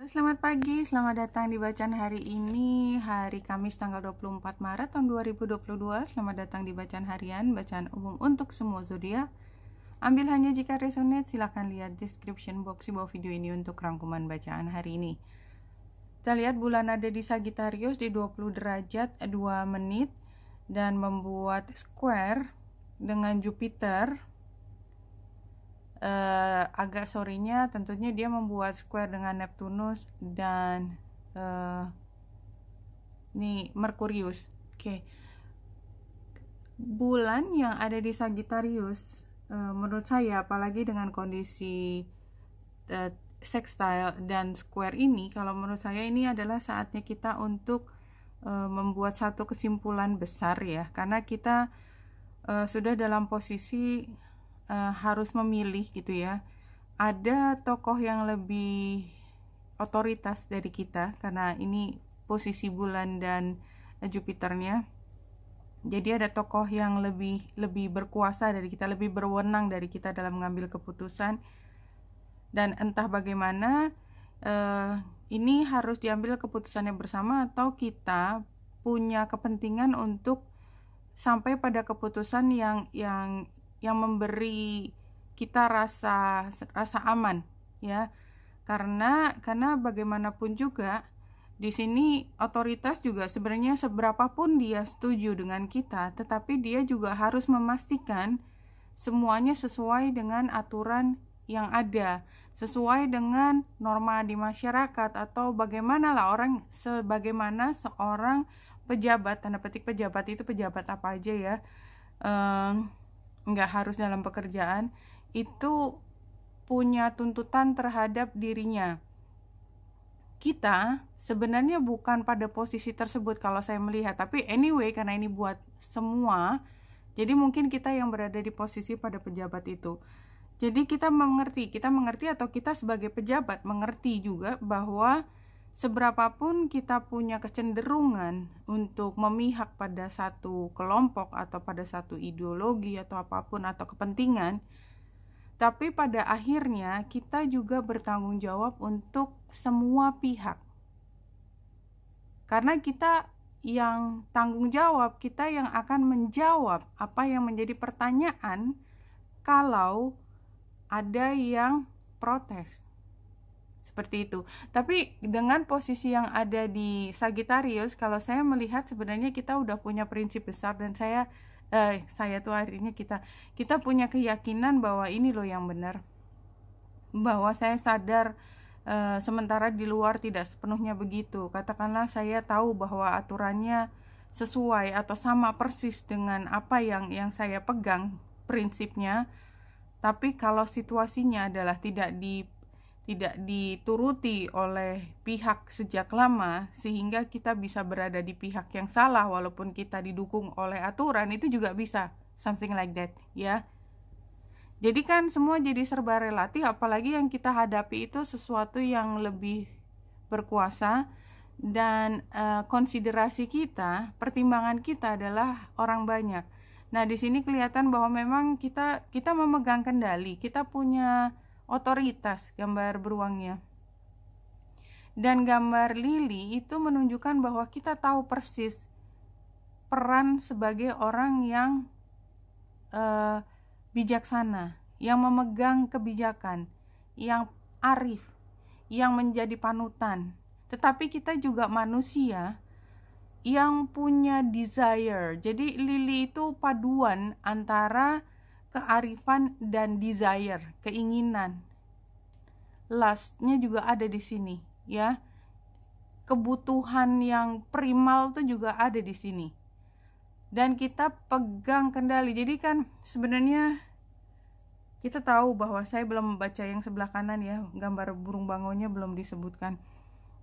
Selamat pagi, selamat datang di bacaan hari ini, hari Kamis tanggal 24 Maret tahun 2022. Selamat datang di bacaan harian, bacaan umum untuk semua zodiak. Ambil hanya jika resonate, silakan lihat description box di bawah video ini untuk rangkuman bacaan hari ini. Kita lihat bulan ada di Sagittarius di 20 derajat 2 menit dan membuat square dengan Jupiter. Agak sorenya tentunya dia membuat square dengan Neptunus dan nih Merkurius. Oke. Bulan yang ada di Sagittarius menurut saya, apalagi dengan kondisi sextile dan square ini, kalau menurut saya ini adalah saatnya kita untuk membuat satu kesimpulan besar ya, karena kita sudah dalam posisi harus memilih gitu ya. Ada tokoh yang lebih otoritas dari kita karena ini posisi bulan dan Jupiternya. Jadi ada tokoh yang lebih berkuasa dari kita, lebih berwenang dari kita dalam mengambil keputusan. Dan entah bagaimana ini harus diambil keputusannya bersama atau kita punya kepentingan untuk sampai pada keputusan yang memberi kita rasa aman ya, karena bagaimanapun juga di sini otoritas juga sebenarnya seberapapun dia setuju dengan kita, tetapi dia juga harus memastikan semuanya sesuai dengan aturan yang ada, sesuai dengan norma di masyarakat, atau bagaimana sebagaimana seorang pejabat, tanda petik pejabat itu pejabat apa aja ya, nggak harus dalam pekerjaan, itu punya tuntutan terhadap dirinya. Kita sebenarnya bukan pada posisi tersebut kalau saya melihat, tapi anyway karena ini buat semua, jadi mungkin kita yang berada di posisi pada pejabat itu. Jadi kita mengerti atau kita sebagai pejabat mengerti juga bahwa seberapapun kita punya kecenderungan untuk memihak pada satu kelompok atau pada satu ideologi atau apapun atau kepentingan, tapi pada akhirnya kita juga bertanggung jawab untuk semua pihak. Karena kita yang tanggung jawab, kita yang akan menjawab apa yang menjadi pertanyaan kalau ada yang protes. Seperti itu. Tapi dengan posisi yang ada di Sagittarius, kalau saya melihat sebenarnya kita udah punya prinsip besar, dan saya tuh akhirnya kita punya keyakinan bahwa ini loh yang benar. Bahwa saya sadar sementara di luar tidak sepenuhnya begitu. Katakanlah saya tahu bahwa aturannya sesuai atau sama persis dengan apa yang saya pegang prinsipnya. Tapi kalau situasinya adalah tidak dituruti oleh pihak sejak lama, sehingga kita bisa berada di pihak yang salah walaupun kita didukung oleh aturan, itu juga bisa, something like that ya. Jadi kan semua jadi serba relatif, apalagi yang kita hadapi itu sesuatu yang lebih berkuasa, dan konsiderasi kita, pertimbangan kita adalah orang banyak. Nah, di sini kelihatan bahwa memang kita memegang kendali, kita punya otoritas, gambar beruangnya. Dan gambar lili itu menunjukkan bahwa kita tahu persis peran sebagai orang yang bijaksana, yang memegang kebijakan, yang arif, yang menjadi panutan. Tetapi kita juga manusia yang punya desire. Jadi lili itu paduan antara kearifan dan desire, keinginan. Lustnya juga ada di sini, ya. Kebutuhan yang primal itu juga ada di sini. Dan kita pegang kendali. Jadi kan sebenarnya kita tahu bahwa saya belum membaca yang sebelah kanan ya, gambar burung bangonya belum disebutkan.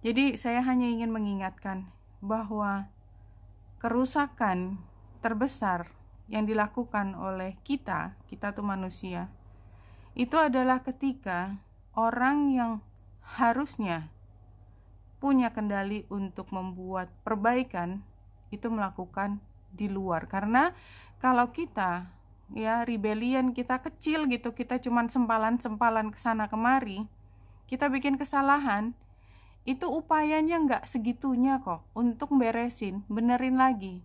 Jadi saya hanya ingin mengingatkan bahwa kerusakan terbesar yang dilakukan oleh kita tuh manusia, itu adalah ketika orang yang harusnya punya kendali untuk membuat perbaikan itu melakukan di luar. Karena kalau kita ya rebellion, kita kecil gitu, kita cuman sempalan-sempalan kesana kemari, kita bikin kesalahan, itu upayanya nggak segitunya kok untuk beresin, benerin lagi.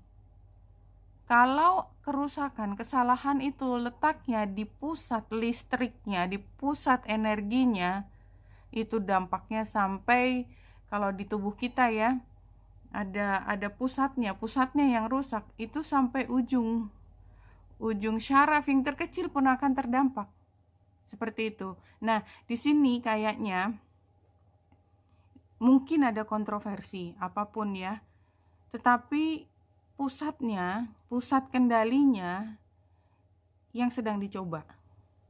Kalau kerusakan, kesalahan itu letaknya di pusat listriknya, di pusat energinya, itu dampaknya sampai kalau di tubuh kita ya, ada pusatnya yang rusak, itu sampai ujung syaraf yang terkecil pun akan terdampak. Seperti itu. Nah, di sini kayaknya mungkin ada kontroversi apapun ya. Tetapi pusat kendalinya yang sedang dicoba.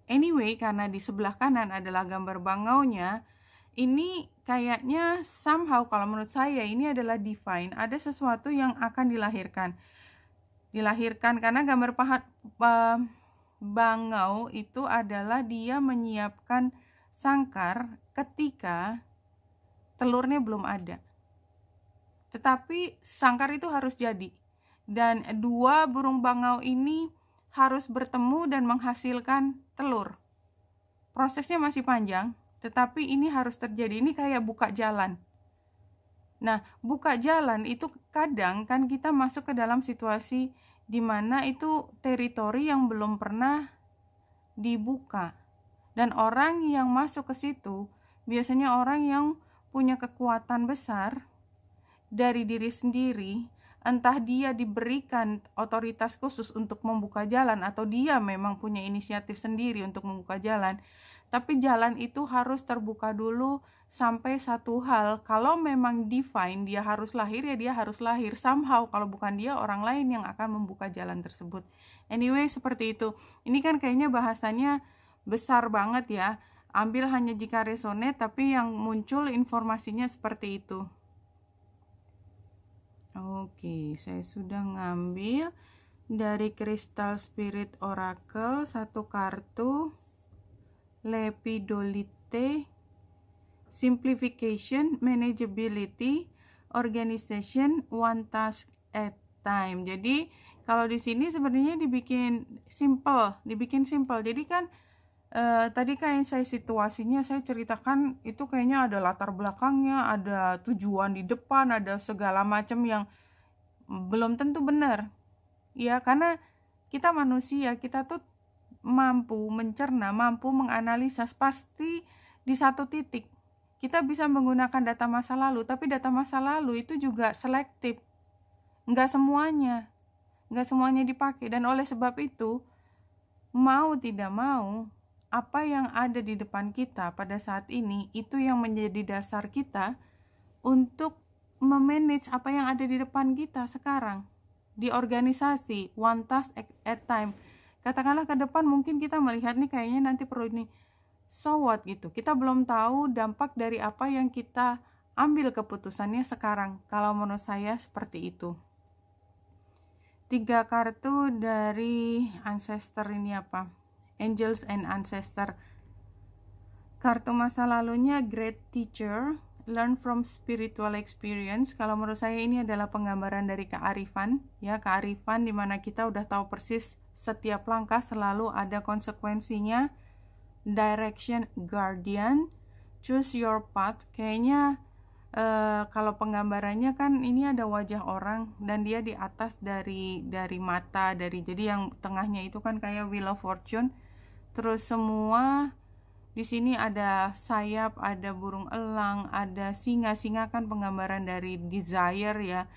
Anyway, karena di sebelah kanan adalah gambar bangaunya, ini kayaknya somehow kalau menurut saya ini adalah divine, ada sesuatu yang akan dilahirkan karena gambar bangau itu adalah dia menyiapkan sangkar ketika telurnya belum ada. Tetapi sangkar itu harus jadi. Dan dua burung bangau ini harus bertemu dan menghasilkan telur. Prosesnya masih panjang, tetapi ini harus terjadi. Ini kayak buka jalan. Nah, buka jalan itu kadang kan kita masuk ke dalam situasi di mana itu teritori yang belum pernah dibuka. Dan orang yang masuk ke situ biasanya orang yang punya kekuatan besar dari diri sendiri, entah dia diberikan otoritas khusus untuk membuka jalan atau dia memang punya inisiatif sendiri untuk membuka jalan. Tapi jalan itu harus terbuka dulu sampai satu hal, kalau memang divine dia harus lahir ya dia harus lahir somehow, kalau bukan dia orang lain yang akan membuka jalan tersebut. Anyway, seperti itu. Ini kan kayaknya bahasanya besar banget ya. Ambil hanya jika resonate, tapi yang muncul informasinya seperti itu. Oke, saya sudah ngambil dari Crystal Spirit Oracle satu kartu Lepidolite, Simplification, Manageability, Organization, One Task at Time. Jadi kalau di sini sebenarnya dibikin simple. Jadi kan tadi kayak saya situasinya saya ceritakan itu kayaknya ada latar belakangnya, ada tujuan di depan, ada segala macam yang belum tentu benar. Ya, karena kita manusia, kita tuh mampu mencerna, mampu menganalisa. Pasti di satu titik kita bisa menggunakan data masa lalu, tapi data masa lalu itu juga selektif. Nggak semuanya dipakai. Dan oleh sebab itu, mau tidak mau, apa yang ada di depan kita pada saat ini itu yang menjadi dasar kita untuk memanage apa yang ada di depan kita sekarang di organisasi, one task at time. Katakanlah ke depan mungkin kita melihat nih kayaknya nanti perlu ini, so what gitu. Kita belum tahu dampak dari apa yang kita ambil keputusannya sekarang. Kalau menurut saya seperti itu. 3 kartu dari ancestor ini apa? Angels and Ancestor. Kartu masa lalunya Great Teacher, Learn from Spiritual Experience. Kalau menurut saya ini adalah penggambaran dari kearifan, ya, kearifan di mana kita udah tahu persis setiap langkah selalu ada konsekuensinya. Direction, Guardian, Choose Your Path. Kayaknya kalau penggambarannya kan ini ada wajah orang dan dia di atas dari mata, jadi yang tengahnya itu kan kayak Wheel of Fortune. Terus semua di sini ada sayap, ada burung elang, ada singa. Singa kan penggambaran dari desire ya.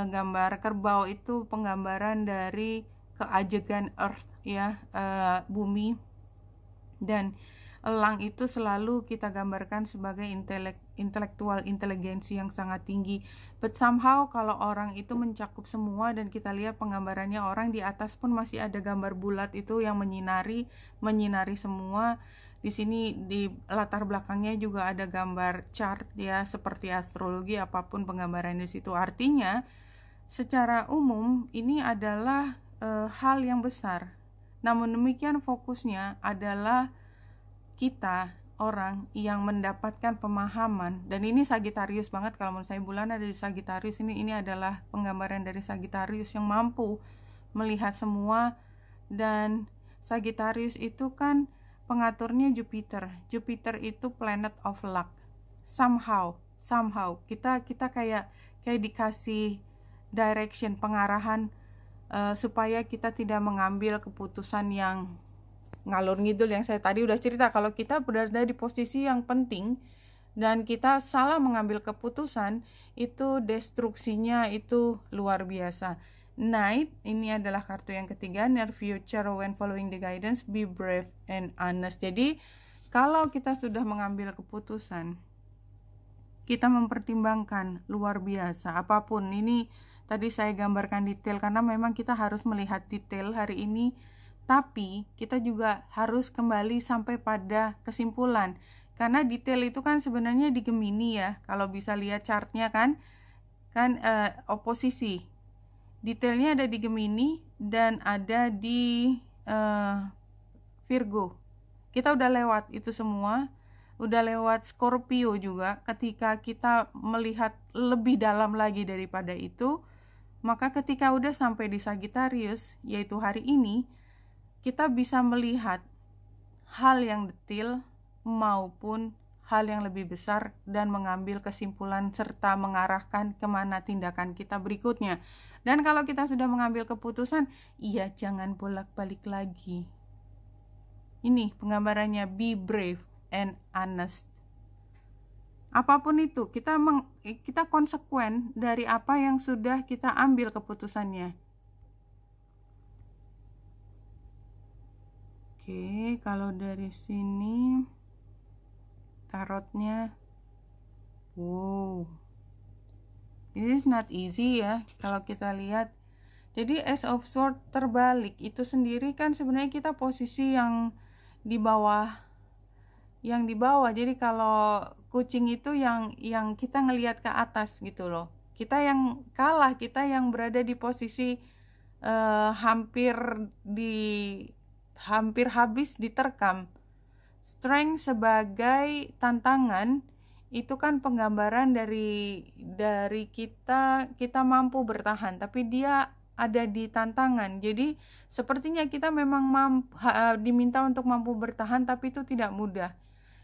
Gambar kerbau itu penggambaran dari keajegan earth ya, bumi. Dan elang itu selalu kita gambarkan sebagai intelektual inteligensi yang sangat tinggi. But somehow kalau orang itu mencakup semua dan kita lihat penggambarannya orang di atas pun masih ada gambar bulat itu yang menyinari semua. Di sini di latar belakangnya juga ada gambar chart ya, seperti astrologi, apapun penggambaran di situ. Artinya secara umum ini adalah hal yang besar. Namun demikian fokusnya adalah kita orang yang mendapatkan pemahaman, dan ini Sagittarius banget kalau menurut saya, bulan ada di Sagittarius. Ini adalah penggambaran dari Sagittarius yang mampu melihat semua. Dan Sagittarius itu kan pengaturnya Jupiter. Jupiter itu planet of luck. Somehow somehow kita kayak dikasih direction, pengarahan, supaya kita tidak mengambil keputusan yang ngalur ngidul, yang saya tadi udah cerita. Kalau kita berada di posisi yang penting dan kita salah mengambil keputusan, itu destruksinya itu luar biasa. Knight, ini adalah kartu yang ketiga, near future when following the guidance, be brave and honest. Jadi kalau kita sudah mengambil keputusan, kita mempertimbangkan luar biasa apapun. Ini tadi saya gambarkan detail karena memang kita harus melihat detail hari ini, tapi kita juga harus kembali sampai pada kesimpulan. Karena detail itu kan sebenarnya di Gemini ya, kalau bisa lihat chartnya kan oposisi. Detailnya ada di Gemini dan ada di Virgo. Kita udah lewat itu semua, udah lewat Scorpio juga. Ketika kita melihat lebih dalam lagi daripada itu, maka ketika udah sampai di Sagittarius, yaitu hari ini, kita bisa melihat hal yang detail maupun hal yang lebih besar dan mengambil kesimpulan serta mengarahkan kemana tindakan kita berikutnya. Dan kalau kita sudah mengambil keputusan, iya, jangan bolak-balik lagi. Ini penggambarannya, be brave and honest. Apapun itu, kita konsekuen dari apa yang sudah kita ambil keputusannya. Oke, kalau dari sini tarotnya, wow, this is not easy ya kalau kita lihat. Jadi Ace of Swords terbalik itu sendiri kan sebenarnya kita posisi yang di bawah. Jadi kalau kucing itu yang kita ngelihat ke atas gitu loh. Kita yang kalah, kita yang berada di posisi hampir habis diterkam. Strength sebagai tantangan itu kan penggambaran dari kita mampu bertahan, tapi dia ada di tantangan. Jadi sepertinya kita memang diminta untuk mampu bertahan, tapi itu tidak mudah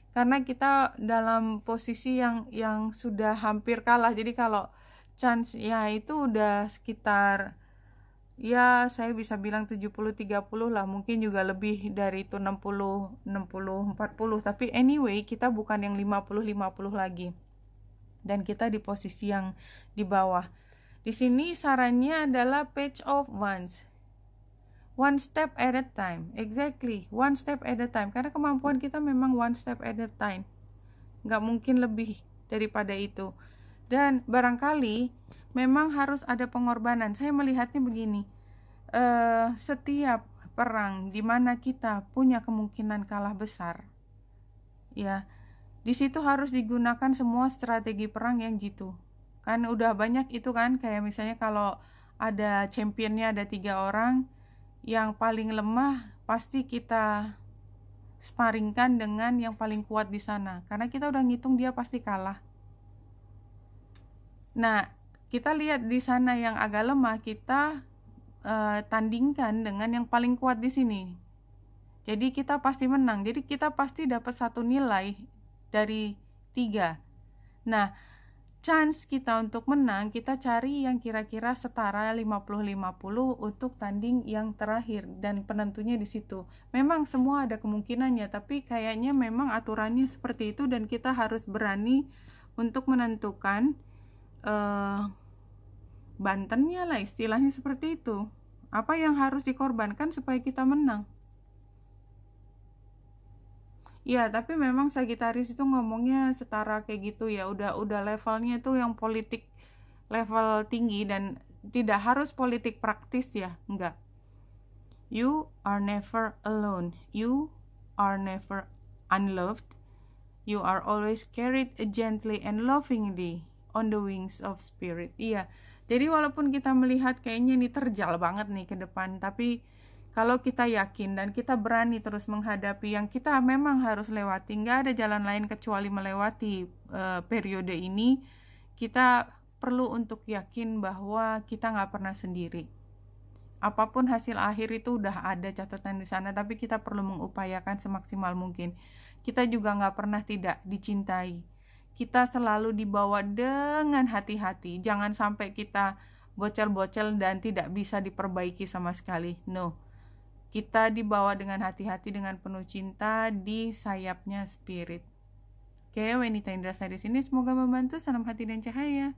karena kita dalam posisi yang sudah hampir kalah. Jadi kalau chance ya itu udah sekitar, ya saya bisa bilang 70-30 lah, mungkin juga lebih dari itu, 60-40, tapi anyway kita bukan yang 50-50 lagi dan kita di posisi yang di bawah. Di sini sarannya adalah Page of Wands, one step at a time. Exactly, one step at a time, karena kemampuan kita memang one step at a time, nggak mungkin lebih daripada itu. Dan barangkali memang harus ada pengorbanan. Saya melihatnya begini, setiap perang di mana kita punya kemungkinan kalah besar, ya di situ harus digunakan semua strategi perang yang jitu. Kan udah banyak itu kan, kayak misalnya kalau ada championnya ada 3 orang, yang paling lemah pasti kita sparingkan dengan yang paling kuat di sana, karena kita udah ngitung dia pasti kalah. Nah, kita lihat di sana yang agak lemah, kita tandingkan dengan yang paling kuat di sini. Jadi kita pasti menang. Jadi kita pasti dapat 1 nilai dari 3. Nah, chance kita untuk menang, kita cari yang kira-kira setara 50-50 untuk tanding yang terakhir, dan penentunya di situ. Memang semua ada kemungkinannya, tapi kayaknya memang aturannya seperti itu dan kita harus berani untuk menentukan bantennya lah, istilahnya seperti itu. Apa yang harus dikorbankan supaya kita menang? Ya, tapi memang Sagittarius itu ngomongnya setara kayak gitu ya, udah levelnya tuh yang politik level tinggi dan tidak harus politik praktis ya, enggak. You are never alone, you are never unloved, you are always carried gently and lovingly on the wings of spirit. Iya, jadi walaupun kita melihat kayaknya ini terjal banget nih ke depan, tapi kalau kita yakin dan kita berani terus menghadapi yang kita memang harus lewati, nggak ada jalan lain kecuali melewati periode ini, kita perlu untuk yakin bahwa kita nggak pernah sendiri. Apapun hasil akhir itu udah ada catatan di sana, tapi kita perlu mengupayakan semaksimal mungkin. Kita juga nggak pernah tidak dicintai. kita selalu dibawa dengan hati-hati. Jangan sampai kita bocel-bocel dan tidak bisa diperbaiki sama sekali. No. Kita dibawa dengan hati-hati, dengan penuh cinta di sayapnya spirit. Oke, Wenita Indrasari di sini, semoga membantu. Salam hati dan cahaya.